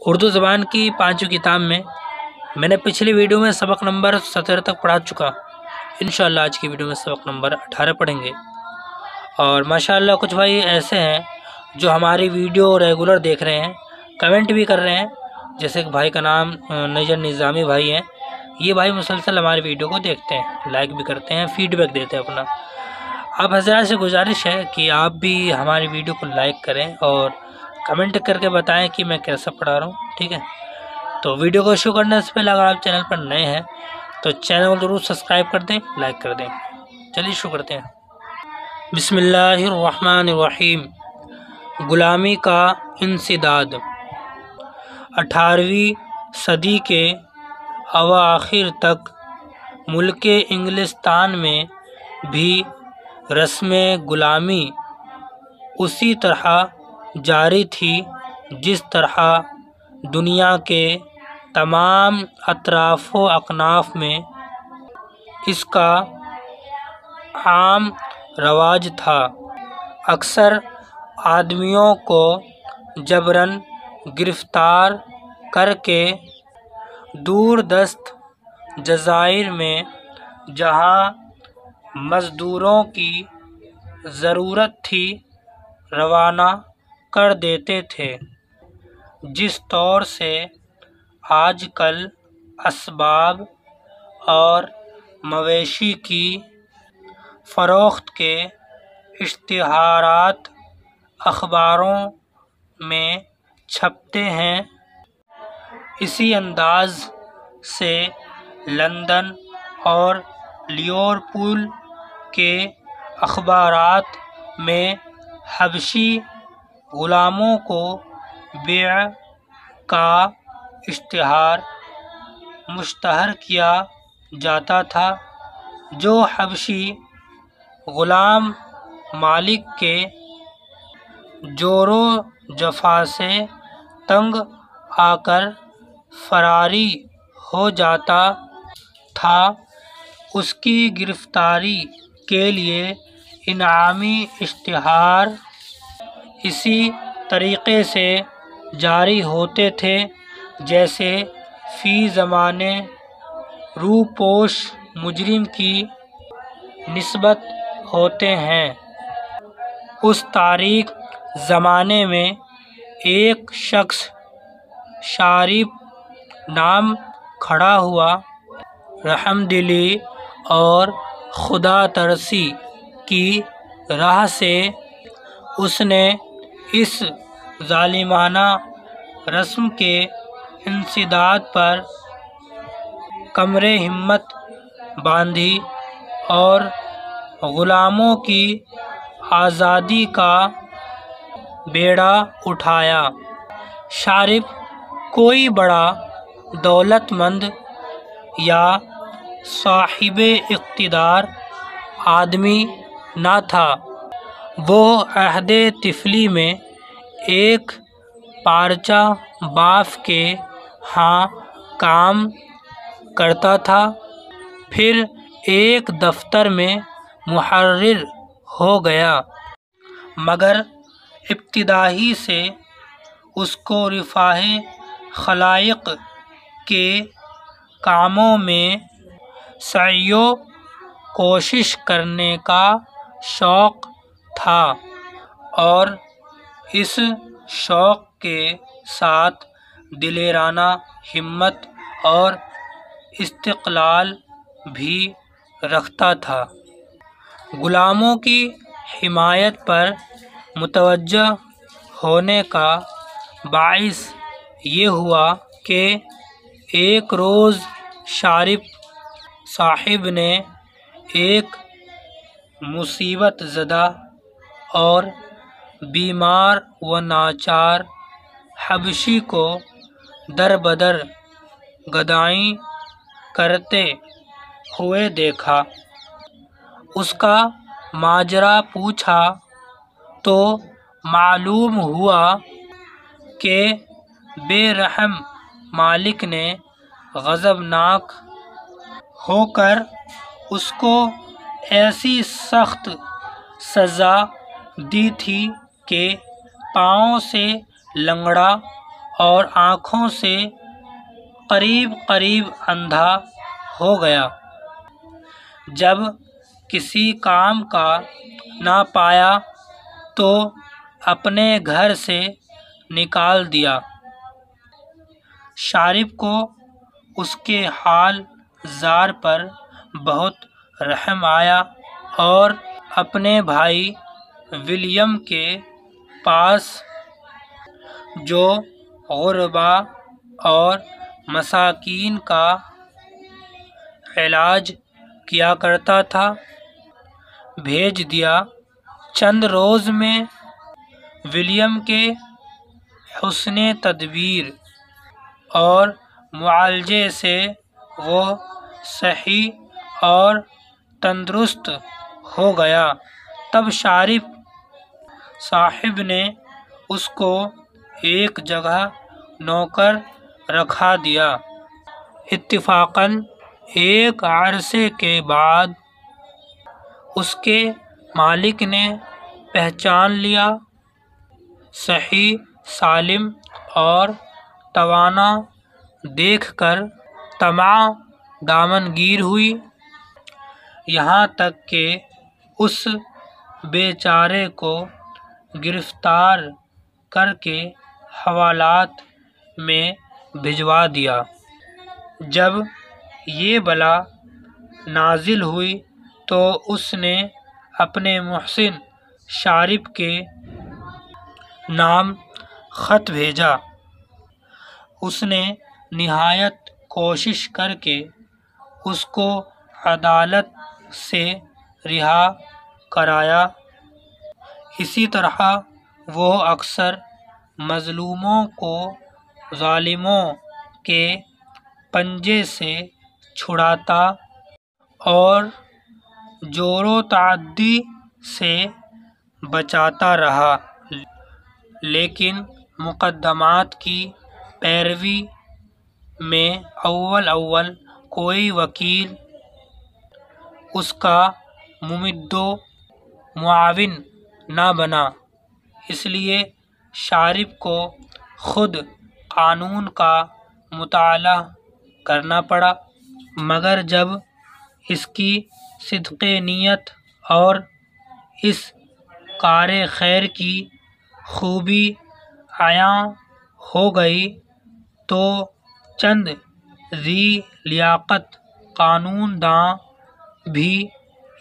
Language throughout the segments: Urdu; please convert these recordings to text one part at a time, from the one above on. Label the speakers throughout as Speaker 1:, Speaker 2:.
Speaker 1: اردو زبان کی 5ویں کتاب میں نے پچھلی ویڈیو میں سبق نمبر 17 تک پڑھا چکا۔ انشاءاللہ آج کی ویڈیو میں سبق نمبر 18 پڑھیں گے۔ اور ماشاءاللہ کچھ بھائی ایسے ہیں جو ہماری ویڈیو ریگولر دیکھ رہے ہیں، کمنٹ بھی کر رہے ہیں، جیسے ایک بھائی کا نام نجر نظامی بھائی ہیں۔ یہ بھائی مسلسل ہماری ویڈیو کو دیکھتے ہیں، لائک بھی کرتے ہیں، فیڈ بیک دیتے ہیں اپنا۔ اب حضرات سے گزارش ہے کہ آپ بھی ہماری ویڈیو کو لائک کریں اور کمنٹ کر کے بتائیں کہ میں کیسا پڑھا رہا ہوں، ٹھیک ہے؟ تو ویڈیو کو شروع کرنے سے پہلے اگر آپ چینل پر نئے ہیں تو چینل کو ضرور سبسکرائب کر دیں، لائک کر دیں۔ چلیے شروع کرتے ہیں۔ بسم اللہ الرحمن الرحیم۔ غلامی کا انسداد۔ 18ویں صدی کے اواخر تک ملک انگلستان میں بھی رسم غلامی اسی طرح جاری تھی جس طرح دنیا کے تمام اطراف و اکناف میں اس کا عام رواج تھا۔ اکثر آدمیوں کو جبراً گرفتار کر کے دور دست جزائر میں جہاں مزدوروں کی ضرورت تھی روانہ کر دیتے تھے، جس طور سے آج کل اسباب اور مویشی کی فروخت کے اشتہارات اخباروں میں چھپتے ہیں۔ اسی انداز سے لندن اور لیورپول کے اخبارات میں حبشی غلاموں کو بیع کا اشتہار مشتہر کیا جاتا تھا، جو حبشی غلام مالک کے جور و جفا سے تنگ آ کر فراری ہو جاتا تھا۔ اس کی گرفتاری کے لیے انعامی اشتہار اسی طریقے سے جاری ہوتے تھے جیسے فی زمانے روپوش مجرم کی نسبت ہوتے ہیں۔ اس تاریک زمانے میں ایک شخص شارپ نام کھڑا ہوا۔ رحمدلی اور خدا ترسی کی راہ سے اس نے اس ظالمانہ رسم کے انسداد پر کمر ہمت باندھی اور غلاموں کی آزادی کا بیڑا اٹھایا۔ شارپ کوئی بڑا دولت مند یا صاحب اقتدار آدمی نہ تھا۔ وہ عہد طفلی میں ایک پارچہ باف کے ہاں کام کرتا تھا، پھر ایک دفتر میں محرر ہو گیا، مگر ابتدا ہی سے اس کو رفاہ خلائق کے کاموں میں سعی و کوشش کرنے کا شوق تھا، اور اس شوق کے ساتھ دلیرانہ ہمت اور استقلال بھی رکھتا تھا۔ غلاموں کی حمایت پر متوجہ ہونے کا باعث یہ ہوا کہ ایک روز شارپ صاحب نے ایک مصیبت زدہ اور بیمار و ناچار حبشی کو در بدر گدائی کرتے ہوئے دیکھا۔ اس کا ماجرا پوچھا تو معلوم ہوا کہ بے رحم مالک نے غضبناک ہو کر اس کو ایسی سخت سزا دی تھی کہ پاؤں سے لنگڑا اور آنکھوں سے قریب قریب اندھا ہو گیا۔ جب کسی کام کا نہ پایا تو اپنے گھر سے نکال دیا۔ شارپ کو اس کے حال زار پر بہت رحم آیا اور اپنے بھائی ولیم کے پاس، جو غرباء اور مساکین کا علاج کیا کرتا تھا، بھیج دیا۔ چند روز میں ولیم کے حسن تدبیر اور معالجے سے وہ صحیح اور تندرست ہو گیا۔ تب شارپ صاحب نے اس کو ایک جگہ نوکر رکھا دیا۔ اتفاقاً ایک عرصے کے بعد اس کے مالک نے پہچان لیا۔ صحیح سالم اور توانا دیکھ کر طمع دامنگیر ہوئی، یہاں تک کہ اس بیچارے کو گرفتار کر کے حوالات میں بھجوا دیا۔ جب یہ بلا نازل ہوئی تو اس نے اپنے محسن شارپ کے نام خط بھیجا۔ اس نے نہایت کوشش کر کے اس کو عدالت سے رہا کرایا۔ اسی طرح وہ اکثر مظلوموں کو ظالموں کے پنجے سے چھڑاتا اور جور و تعدی سے بچاتا رہا، لیکن مقدمات کی پیروی میں اول کوئی وکیل اس کا ممد و معاون نہ بنا۔ اس لیے شارپ کو خود قانون کا مطالعہ کرنا پڑا، مگر جب اس کی صدق نیت اور اس کار خیر کی خوبی عیاں ہو گئی تو چند ذی لیاقت قانون داں بھی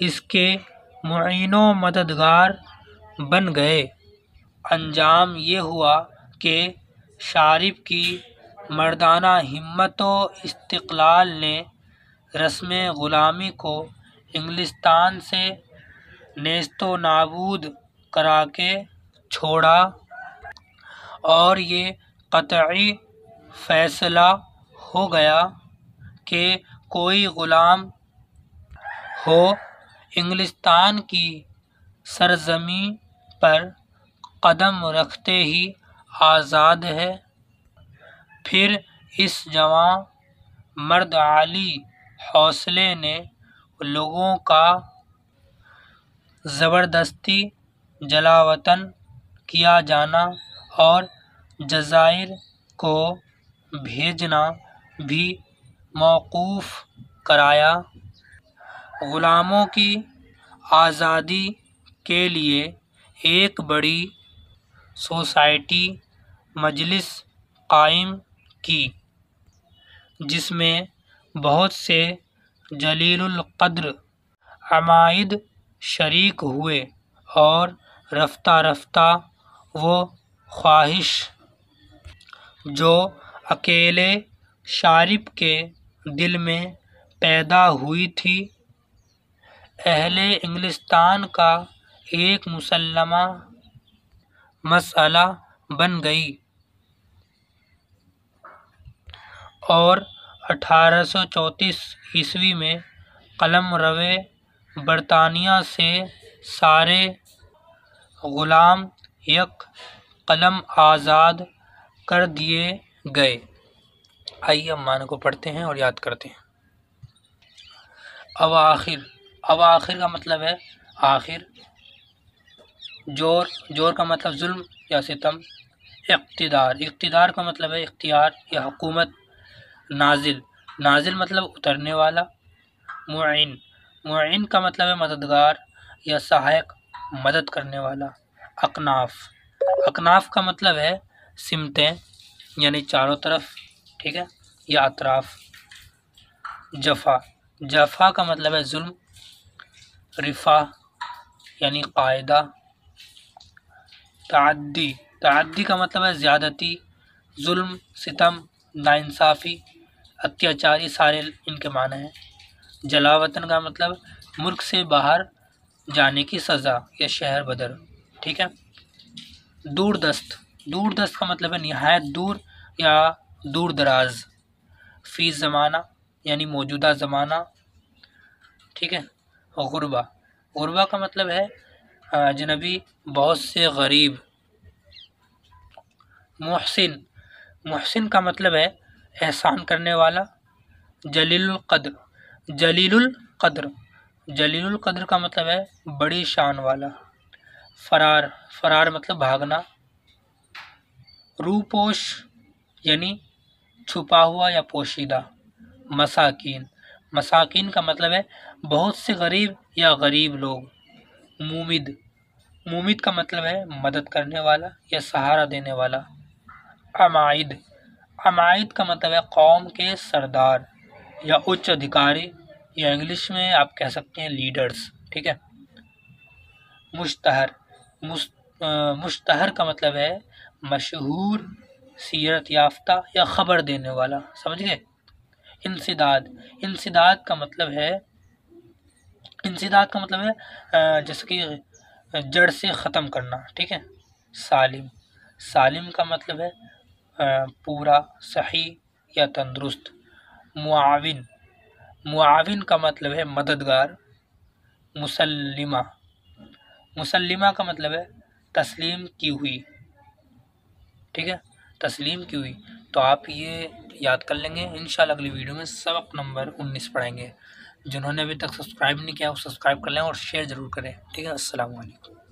Speaker 1: اس کے معین و مددگار بن گئے۔ انجام یہ ہوا کہ شارپ کی مردانہ ہمت و استقلال نے رسم غلامی کو انگلستان سے نیست و نابود کرا کے چھوڑا، اور یہ قطعی فیصلہ ہو گیا کہ کوئی غلام ہو انگلستان کی سرزمین پر قدم رکھتے ہی آزاد ہے۔ پھر اس جواں مرد عالی حوصلے نے لوگوں کا زبردستی جلاوطن کیا جانا اور جزائر کو بھیجنا بھی موقوف کرایا۔ غلاموں کی آزادی کے لیے ایک بڑی سوسائٹی مجلس قائم کی، جس میں بہت سے جلیل القدر عمائد شریک ہوئے، اور رفتہ رفتہ وہ خواہش جو اکیلے شارپ کے دل میں پیدا ہوئی تھی، اہل انگلستان کا ایک مسلمہ مسئلہ بن گئی، اور 1834 میں قلمرو برطانیہ سے سارے غلام یک قلم آزاد کر دیے گئے۔ آئیے ہم معنی کو پڑھتے ہیں اور یاد کرتے ہیں۔ اواخر کا مطلب ہے آخر، جور کا مطلب ظلم یا ستم، اقتدار، اقتدار کا مطلب ہے اختیار یا حکومت۔ نازل، نازل مطلب اترنے والا۔ معین، معین کا مطلب ہے مددگار یا سہایک، مدد کرنے والا۔ اکناف، اکناف کا مطلب ہے سمتیں یعنی چاروں طرف، ٹھیک ہے، یا اطراف۔ جفا، جفا کا مطلب ہے ظلم۔ رفا یعنی قاعدہ۔ تعدی، تعدی کا مطلب ہے زیادتی، ظلم، ستم، ناانصافی، اتیاچاری، سارے ان کے معنی ہیں۔ جلاوطن کا مطلب ملک سے باہر جانے کی سزا یا شہر بدر، ٹھیک ہے۔ دور دست، دور دست کا مطلب ہے نہایت دور یا دور دراز۔ فی زمانہ یعنی موجودہ زمانہ، ٹھیک ہے۔ غربہ، غربہ کا مطلب ہے اجنبی، بہت سے غریب۔ محسن، محسن کا مطلب ہے احسان کرنے والا۔ جلیل القدر، جلیل القدر، جلیل القدر کا مطلب ہے بڑی شان والا۔ فرار، فرار مطلب بھاگنا۔ روپوش یعنی چھپا ہوا یا پوشیدہ۔ مساکین، مساکین کا مطلب ہے بہت سے غریب یا غریب لوگ۔ مومد، مومد کا مطلب ہے مدد کرنے والا یا سہارا دینے والا۔ عمائد، عمائد کا مطلب ہے قوم کے سردار یا اچ ادھیکاری، یا انگلش میں آپ کہہ سکتے ہیں لیڈرز، ٹھیک ہے۔ مشتہر، مشتہر کا مطلب ہے مشہور، سیرت یافتہ یا خبر دینے والا، سمجھ گئے۔ انسداد، انسداد کا مطلب ہے، انسداد کا مطلب ہے جیسے کہ جڑ سے ختم کرنا، ٹھیک ہے۔ سالم، سالم کا مطلب ہے پورا، صحیح یا تندرست۔ معاون، معاون کا مطلب ہے مددگار۔ مسلمہ، مسلمہ کا مطلب ہے تسلیم کی ہوئی، ٹھیک ہے، تسلیم کی ہوئی۔ تو آپ یہ یاد کر لیں گے، انشاءاللہ اگلی ویڈیو میں سبق نمبر 19 پڑھیں گے۔ جنہوں نے ابھی تک سبسکرائب نہیں کیا وہ سبسکرائب کر لیں اور شیئر ضرور کریں، ٹھیک ہے۔ السلام علیکم۔